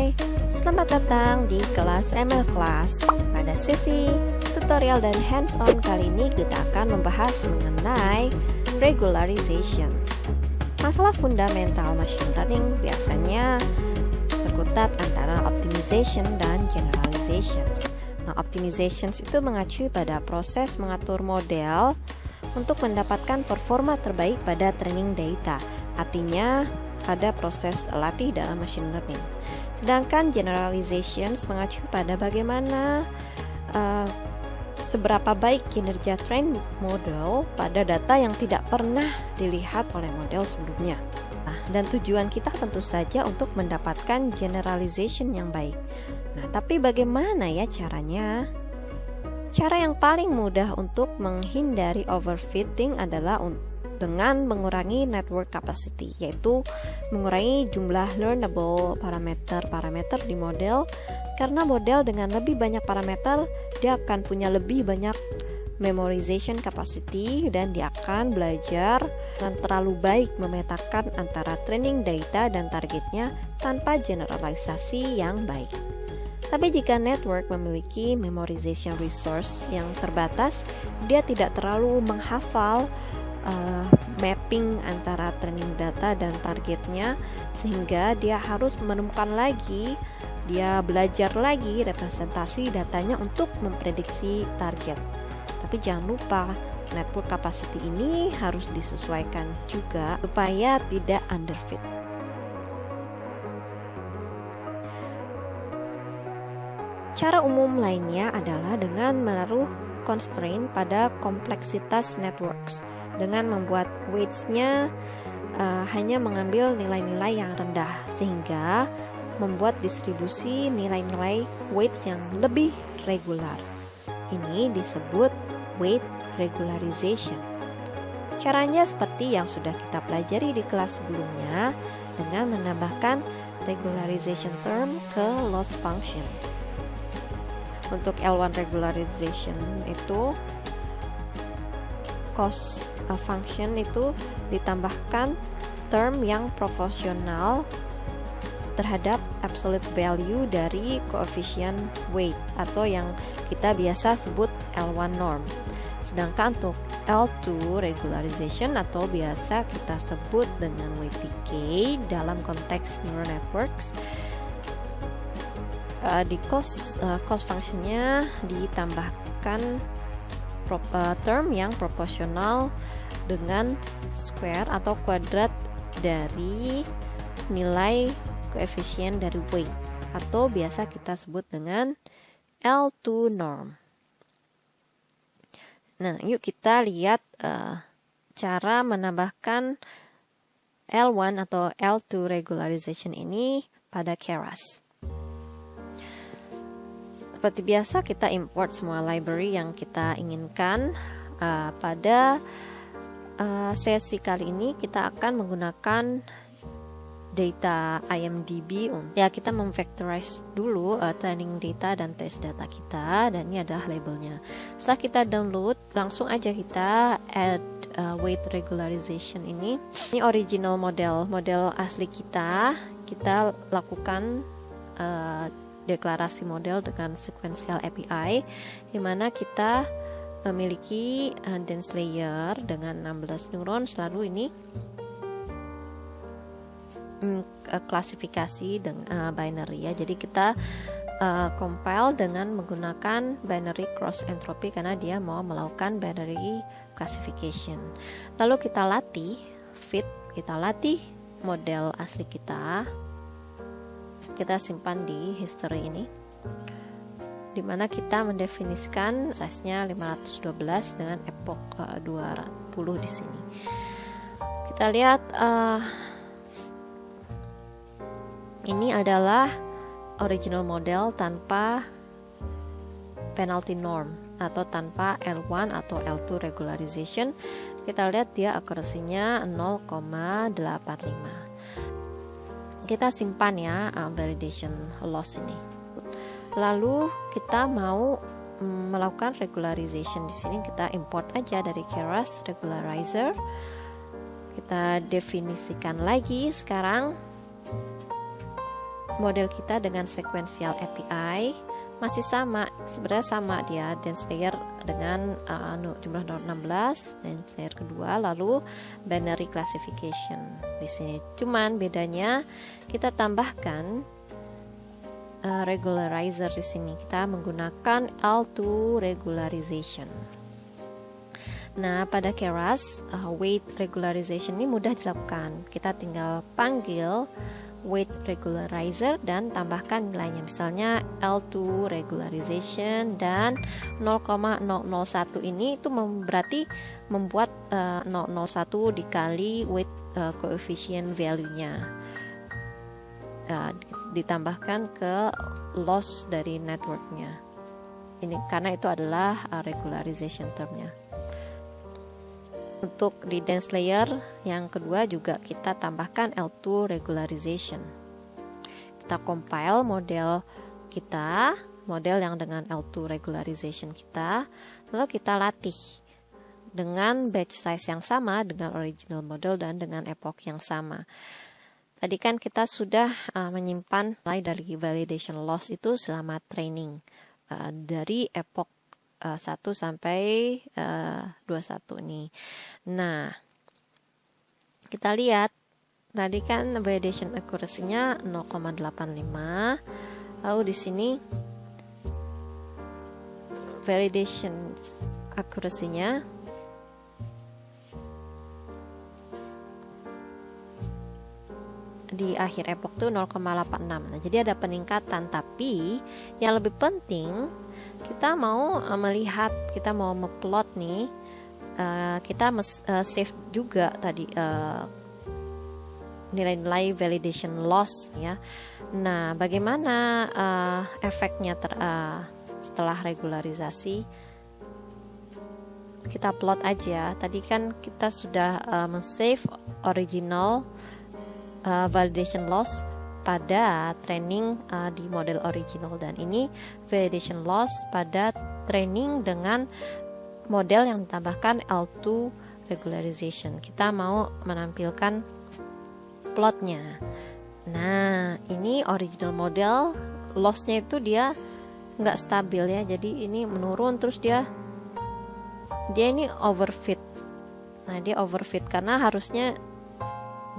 Hai, selamat datang di kelas ML Class. Pada sesi tutorial dan hands-on kali ini kita akan membahas mengenai regularization. Masalah fundamental machine learning biasanya berkutat antara optimization dan generalization. Nah, optimization itu mengacu pada proses mengatur model untuk mendapatkan performa terbaik pada training data. Artinya, pada proses latih dalam machine learning. Sedangkan generalizations mengacu pada bagaimana seberapa baik kinerja train model pada data yang tidak pernah dilihat oleh model sebelumnya. Nah, dan tujuan kita tentu saja untuk mendapatkan generalization yang baik. Nah, tapi bagaimana ya caranya? Cara yang paling mudah untuk menghindari overfitting adalah dengan mengurangi network capacity, yaitu mengurangi jumlah learnable parameter di model. Karena model dengan lebih banyak parameter, dia akan punya lebih banyak memorization capacity dan dia akan belajar dengan terlalu baik memetakan antara training data dan targetnya tanpa generalisasi yang baik. Tapi jika network memiliki memorization resource yang terbatas, dia tidak terlalu menghafal mapping antara training data dan targetnya, sehingga dia harus menemukan lagi, dia belajar lagi representasi datanya untuk memprediksi target. Tapi jangan lupa, network capacity ini harus disesuaikan juga supaya tidak underfit. Cara umum lainnya adalah dengan menaruh constraint pada kompleksitas networks dengan membuat weights-nya hanya mengambil nilai-nilai yang rendah, sehingga membuat distribusi nilai-nilai weights yang lebih regular. Ini disebut weight regularization. Caranya seperti yang sudah kita pelajari di kelas sebelumnya dengan menambahkan regularization term ke loss function. Untuk L1 regularization itu cost function itu ditambahkan term yang proporsional terhadap absolute value dari koefisien weight atau yang kita biasa sebut L1 norm. Sedangkan untuk L2 regularization atau biasa kita sebut dengan weight decay dalam konteks neural networks, di cost functionnya ditambahkan term yang proporsional dengan square atau kuadrat dari nilai koefisien dari weight atau biasa kita sebut dengan L2 norm. Nah, yuk kita lihat cara menambahkan L1 atau L2 regularization ini pada Keras. Seperti biasa kita import semua library yang kita inginkan. Pada sesi kali ini kita akan menggunakan data IMDb. Ya, kita memvectorize dulu training data dan test data kita, dan ini adalah labelnya. Setelah kita download, langsung aja kita add weight regularization ini. Ini original model asli kita lakukan deklarasi model dengan sequential API, di mana kita memiliki dense layer dengan 16 neuron. Lalu ini klasifikasi dengan binary ya. Jadi kita compile dengan menggunakan binary cross entropy karena dia mau melakukan binary classification. Lalu kita latih model asli kita. Kita simpan di history ini, dimana kita mendefinisikan size-nya 512 dengan epoch 20 di sini. Kita lihat ini adalah original model tanpa penalty norm atau tanpa L1 atau L2 regularization. Kita lihat dia akurasinya 0,85. Kita simpan ya validation loss ini. Lalu kita mau melakukan regularization di sini, kita import aja dari Keras regularizer. Kita definisikan lagi sekarang model kita dengan sequential API masih sama, sebenarnya sama dia, dense layer dengan jumlah 16, dense layer kedua, lalu binary classification di sini. Cuman bedanya kita tambahkan regularizer di sini. Kita menggunakan L2 regularization. Nah, pada Keras weight regularization ini mudah dilakukan. Kita tinggal panggil weight regularizer dan tambahkan nilainya, misalnya L2 regularization dan 0,001 ini itu berarti membuat 001 dikali weight coefficient value-nya, ditambahkan ke loss dari networknya ini, karena itu adalah regularization termnya. Untuk di dense layer yang kedua juga kita tambahkan L2 regularization. Kita compile model kita, model yang dengan L2 regularization kita, lalu kita latih dengan batch size yang sama, dengan original model dan dengan epoch yang sama. Tadi kan kita sudah menyimpan mulai dari validation loss itu selama training dari epoch 1 sampai 21 nih. Nah, kita lihat tadi kan validation accuracy-nya 0,85. Lalu di sini validation accuracy-nya di akhir epoch tuh 0,86. Nah, jadi ada peningkatan, tapi yang lebih penting kita mau melihat, kita mau memplot nih, kita save juga tadi nilai-nilai validation loss ya. Nah, bagaimana efeknya setelah regularisasi? Kita plot aja. Tadi kan kita sudah men-save original validation loss pada training di model original, dan ini validation loss pada training dengan model yang ditambahkan L2 regularization. Kita mau menampilkan plotnya. Nah, ini original model lossnya itu dia nggak stabil ya, jadi ini menurun, terus dia ini overfit. Nah, dia overfit karena harusnya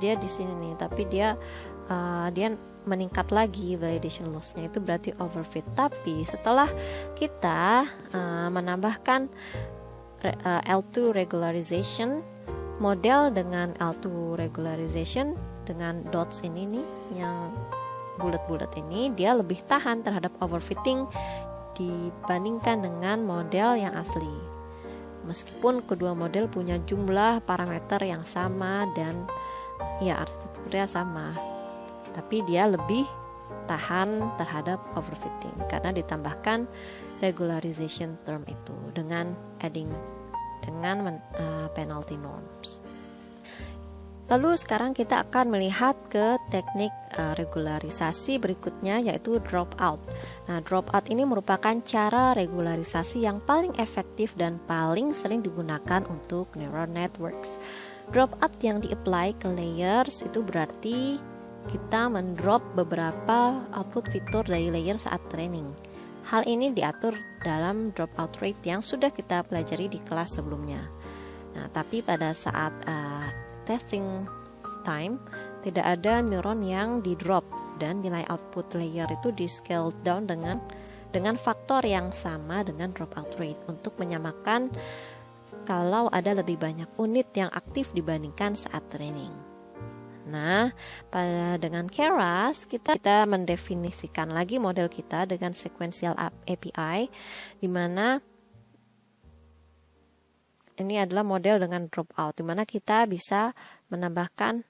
dia di sini nih, tapi dia meningkat lagi validation loss-nya, itu berarti overfit. Tapi setelah kita menambahkan L2 regularization, model dengan L2 regularization dengan dots ini nih, yang bulat-bulat ini, dia lebih tahan terhadap overfitting dibandingkan dengan model yang asli. Meskipun kedua model punya jumlah parameter yang sama dan ya arsitekturnya sama, tapi dia lebih tahan terhadap overfitting karena ditambahkan regularization term itu dengan adding dengan penalty norms. Lalu sekarang kita akan melihat ke teknik regularisasi berikutnya, yaitu dropout. Nah, dropout ini merupakan cara regularisasi yang paling efektif dan paling sering digunakan untuk neural networks. Dropout yang di-apply ke layers itu berarti kita mendrop beberapa output fitur dari layer saat training. Hal ini diatur dalam dropout rate yang sudah kita pelajari di kelas sebelumnya. Nah, tapi pada saat testing time tidak ada neuron yang di drop dan nilai output layer itu di scale down dengan faktor yang sama dengan dropout rate untuk menyamakan kalau ada lebih banyak unit yang aktif dibandingkan saat training. Nah, dengan Keras kita mendefinisikan lagi model kita dengan sequential API, di mana ini adalah model dengan dropout, di mana kita bisa menambahkan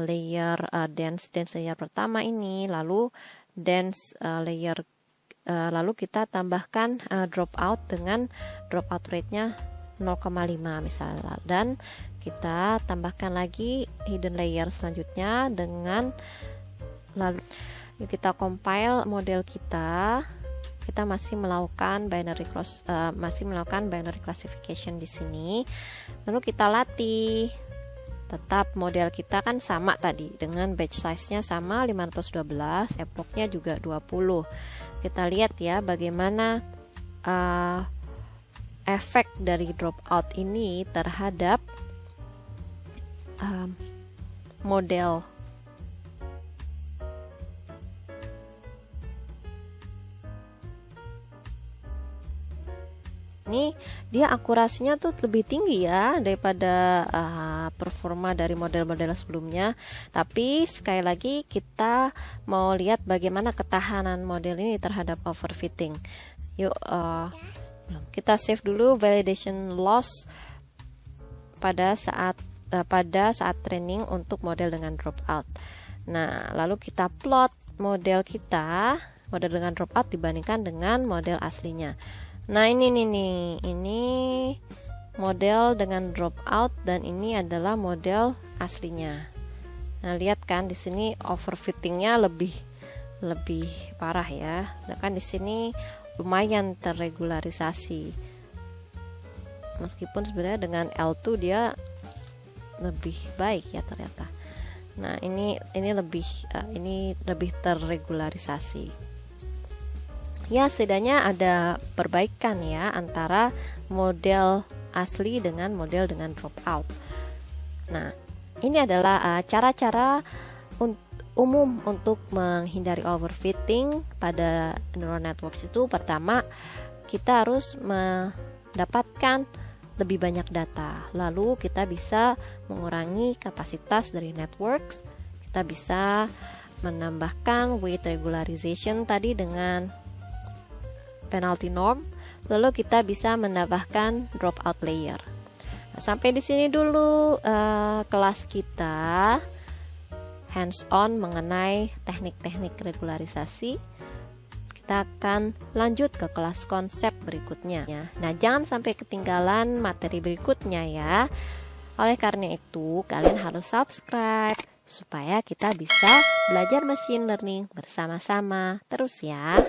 layer dense layer pertama ini, lalu dense layer, lalu kita tambahkan dropout dengan dropout rate-nya 0,5 misalnya, dan kita tambahkan lagi hidden layer selanjutnya dengan, lalu kita compile model kita masih melakukan binary classification di sini. Lalu kita latih tetap model kita kan sama tadi, dengan batch size-nya sama 512, epochnya juga 20. Kita lihat ya bagaimana efek dari dropout ini terhadap model. Ini dia akurasinya tuh lebih tinggi ya daripada performa dari model-model sebelumnya. Tapi sekali lagi kita mau lihat bagaimana ketahanan model ini terhadap overfitting. Yuk kita save dulu validation loss pada saat training untuk model dengan dropout. Nah, lalu kita plot model dengan dropout dibandingkan dengan model aslinya. Nah, ini model dengan dropout dan ini adalah model aslinya. Nah, lihat kan di sini overfittingnya lebih parah ya. Nah, kan di sini lumayan terregularisasi. Meskipun sebenarnya dengan L2 dia lebih baik ya ternyata. Nah, ini lebih terregularisasi. Ya, setidaknya ada perbaikan ya antara model asli dengan model dengan dropout. Nah, ini adalah cara-cara umum untuk menghindari overfitting pada neural networks itu. Pertama, kita harus mendapatkan lebih banyak data. Lalu kita bisa mengurangi kapasitas dari networks. Kita bisa menambahkan weight regularization tadi dengan penalty norm, lalu kita bisa menambahkan dropout layer. Nah, sampai di sini dulu kelas kita hands on mengenai teknik-teknik regularisasi. Kita akan lanjut ke kelas konsep berikutnya. Nah, jangan sampai ketinggalan materi berikutnya ya. Oleh karena itu, kalian harus subscribe supaya kita bisa belajar machine learning bersama-sama terus ya.